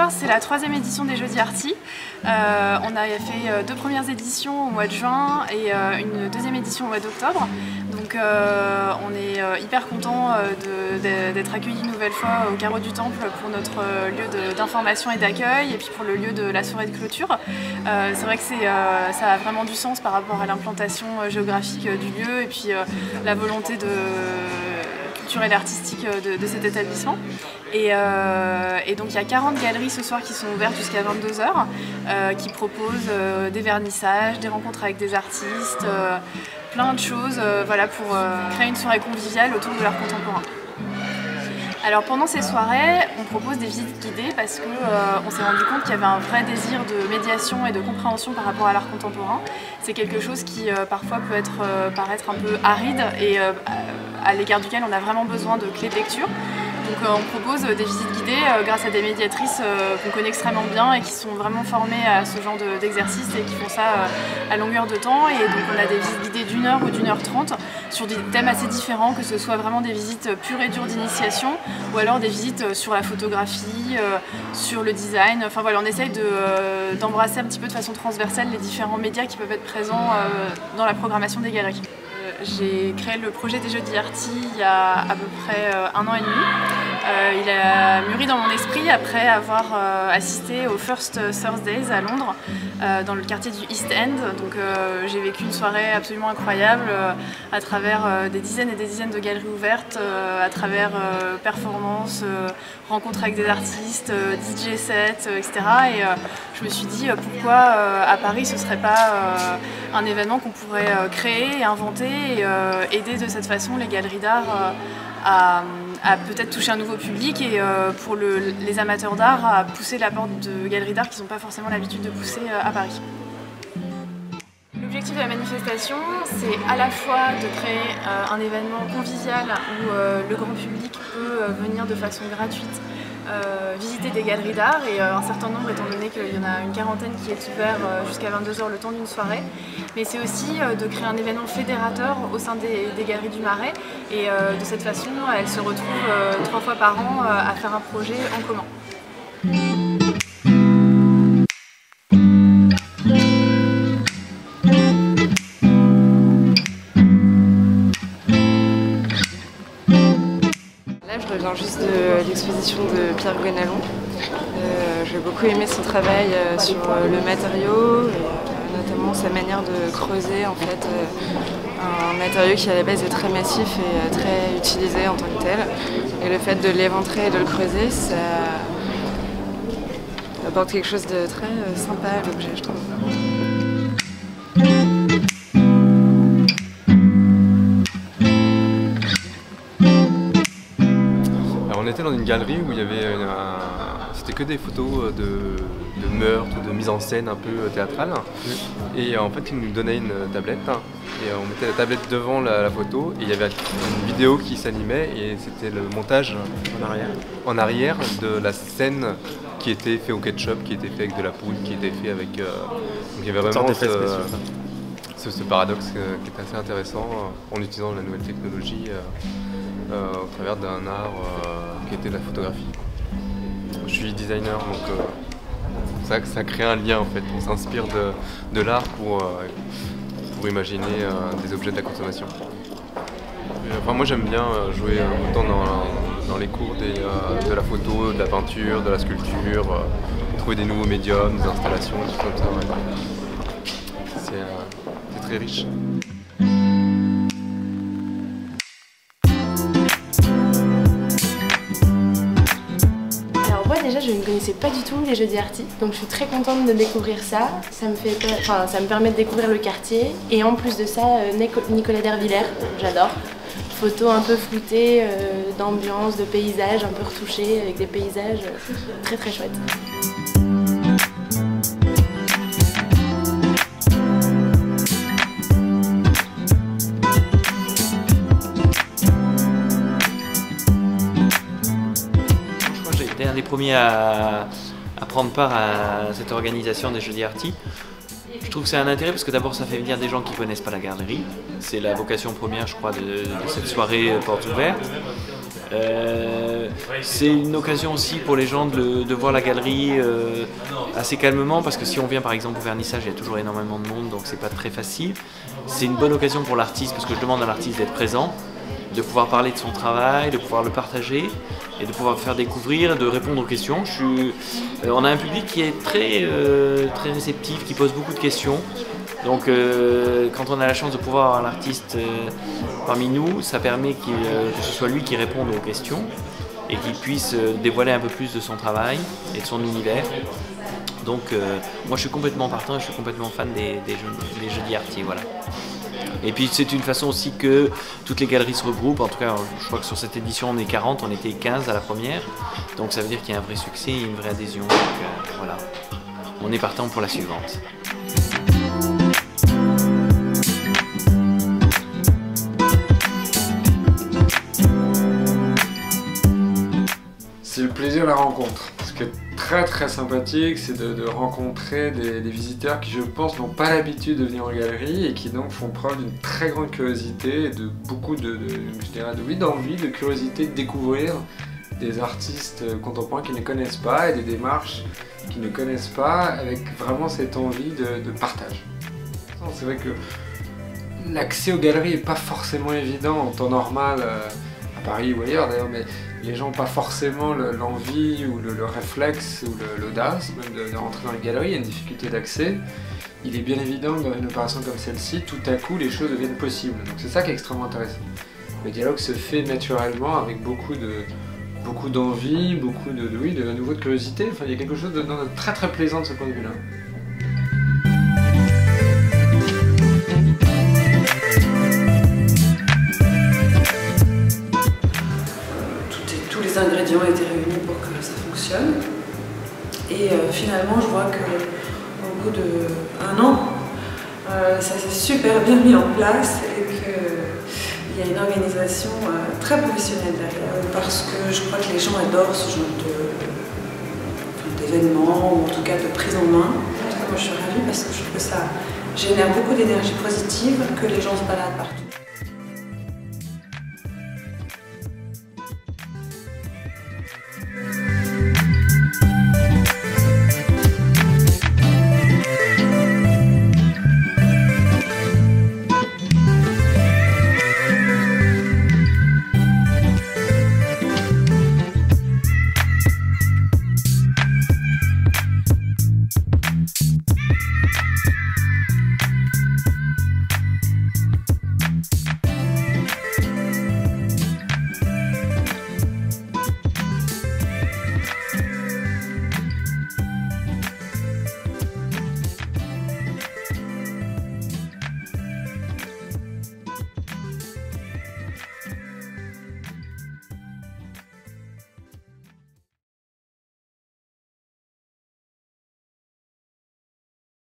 Doctobre, c'est la 3e édition des Jeudis Arty. On a fait 2 premières éditions au mois de juin et une 2e édition au mois d'octobre. Donc on est hyper content d'être accueillis une nouvelle fois au Carreau du Temple pour notre lieu d'information et d'accueil et puis pour le lieu de la soirée de clôture. C'est vrai que ça a vraiment du sens par rapport à l'implantation géographique du lieu et puis la volonté culturelle et artistique de cet établissement. Et donc il y a 40 galeries ce soir qui sont ouvertes jusqu'à 22 h, qui proposent des vernissages, des rencontres avec des artistes, plein de choses voilà, pour créer une soirée conviviale autour de l'art contemporain. Alors pendant ces soirées, on propose des visites guidées parce qu'on s'est rendu compte qu'il y avait un vrai désir de médiation et de compréhension par rapport à l'art contemporain. C'est quelque chose qui parfois peut paraître un peu aride et à l'égard duquel on a vraiment besoin de clés de lecture. Donc on propose des visites guidées grâce à des médiatrices qu'on connaît extrêmement bien et qui sont vraiment formées à ce genre d'exercice et qui font ça à longueur de temps. Et donc on a des visites guidées d'1 h ou d'1 h 30 sur des thèmes assez différents, que ce soit vraiment des visites pures et dures d'initiation ou alors des visites sur la photographie, sur le design. Enfin voilà, on essaye d'embrasser un petit peu de façon transversale les différents médias qui peuvent être présents dans la programmation des galeries. J'ai créé le projet des Jeudis Arty il y a à peu près 1 an et demi. Il a mûri dans mon esprit après avoir assisté au First Thursdays à Londres, dans le quartier du East End. Donc j'ai vécu une soirée absolument incroyable à travers des dizaines et des dizaines de galeries ouvertes, à travers performances, rencontres avec des artistes, DJ sets, etc. Et je me suis dit pourquoi à Paris ce serait pas un événement qu'on pourrait créer et inventer et aider de cette façon les galeries d'art à peut-être toucher un nouveau public et pour les amateurs d'art à pousser la porte de galeries d'art qui n'ont pas forcément l'habitude de pousser à Paris. L'objectif de la manifestation, c'est à la fois de créer un événement convivial où le grand public peut venir de façon gratuite visiter des galeries d'art et un certain nombre étant donné qu'il y en a une quarantaine qui est ouvert jusqu'à 22 h le temps d'une soirée. Mais c'est aussi de créer un événement fédérateur au sein des galeries du Marais et de cette façon elles se retrouvent 3 fois par an à faire un projet en commun. Je reviens juste de l'exposition de Pierre Gouenalon. J'ai beaucoup aimé son travail sur le matériau, et notamment sa manière de creuser en fait, un matériau qui à la base est très massif et très utilisé en tant que tel. Et le fait de l'éventrer et de le creuser, ça apporte quelque chose de très sympa à l'objet, je trouve. On était dans une galerie où il y avait c'était que des photos de meurtres ou de mise en scène un peu théâtrale. Et en fait, ils nous donnaient une tablette et on mettait la tablette devant la photo et il y avait une vidéo qui s'animait et c'était le montage en arrière de la scène qui était fait au ketchup, qui était fait avec de la poudre, qui était fait avec... donc il y avait vraiment ce paradoxe qui était assez intéressant en utilisant la nouvelle technologie au travers d'un art qui était la photographie. Je suis designer, donc ça crée un lien en fait. On s'inspire de l'art pour imaginer des objets de la consommation. Enfin, moi j'aime bien jouer autant dans les cours de la photo, de la peinture, de la sculpture, trouver des nouveaux médiums, des installations, des choses comme ça. Ouais. C'est très riche. Déjà, je ne connaissais pas du tout les Jeudis Arty, donc je suis très contente de découvrir ça. Ça me permet de découvrir le quartier et en plus de ça, Nicolas Dervillers, j'adore. Photos un peu floutées, d'ambiance, de paysages un peu retouchés avec des paysages très très chouettes. J'étais un des premiers à prendre part à cette organisation des Jeudis Arty. Je trouve que c'est un intérêt parce que d'abord ça fait venir des gens qui ne connaissent pas la galerie. C'est la vocation première, je crois, de cette soirée porte ouverte. C'est une occasion aussi pour les gens de voir la galerie assez calmement, parce que si on vient par exemple au vernissage, il y a toujours énormément de monde, donc c'est pas très facile. C'est une bonne occasion pour l'artiste, parce que je demande à l'artiste d'être présent, de pouvoir parler de son travail, de pouvoir le partager et de pouvoir faire découvrir, de répondre aux questions. On a un public qui est très réceptif, qui pose beaucoup de questions. Donc quand on a la chance de pouvoir avoir l'artiste parmi nous, ça permet que ce soit lui qui réponde aux questions et qu'il puisse dévoiler un peu plus de son travail et de son univers. Donc moi je suis complètement partant, je suis complètement fan des jeudis arty, voilà. Et puis c'est une façon aussi que toutes les galeries se regroupent. En tout cas, je crois que sur cette édition on est 40, on était 15 à la première. Donc ça veut dire qu'il y a un vrai succès et une vraie adhésion. Donc voilà, on est partant pour la suivante. C'est le plaisir de la rencontre. Ce qui est très sympathique, c'est de rencontrer des visiteurs qui, je pense, n'ont pas l'habitude de venir en galerie et qui donc font preuve d'une très grande curiosité et de beaucoup d'envie, de curiosité de découvrir des artistes contemporains qu'ils ne connaissent pas et des démarches qu'ils ne connaissent pas, avec vraiment cette envie de partage. C'est vrai que l'accès aux galeries n'est pas forcément évident en temps normal, à Paris ou ailleurs d'ailleurs, mais les gens n'ont pas forcément l'envie ou le réflexe ou l'audace même de rentrer dans les galeries. Il y a une difficulté d'accès. Il est bien évident que dans une opération comme celle-ci, tout à coup les choses deviennent possibles. Donc c'est ça qui est extrêmement intéressant. Le dialogue se fait naturellement avec beaucoup d'envie, beaucoup de nouveau de curiosité. Enfin, il y a quelque chose de très plaisant de ce point de vue-là. Les ingrédients étaient réunis pour que ça fonctionne. Et finalement, je vois qu'au bout d'1 an, ça s'est super bien mis en place et qu'il y a une organisation très professionnelle derrière. Parce que je crois que les gens adorent ce genre d'événement, ou en tout cas de prise en main. En tout cas, moi, je suis ravie parce que je trouve que ça génère beaucoup d'énergie positive, que les gens se baladent partout.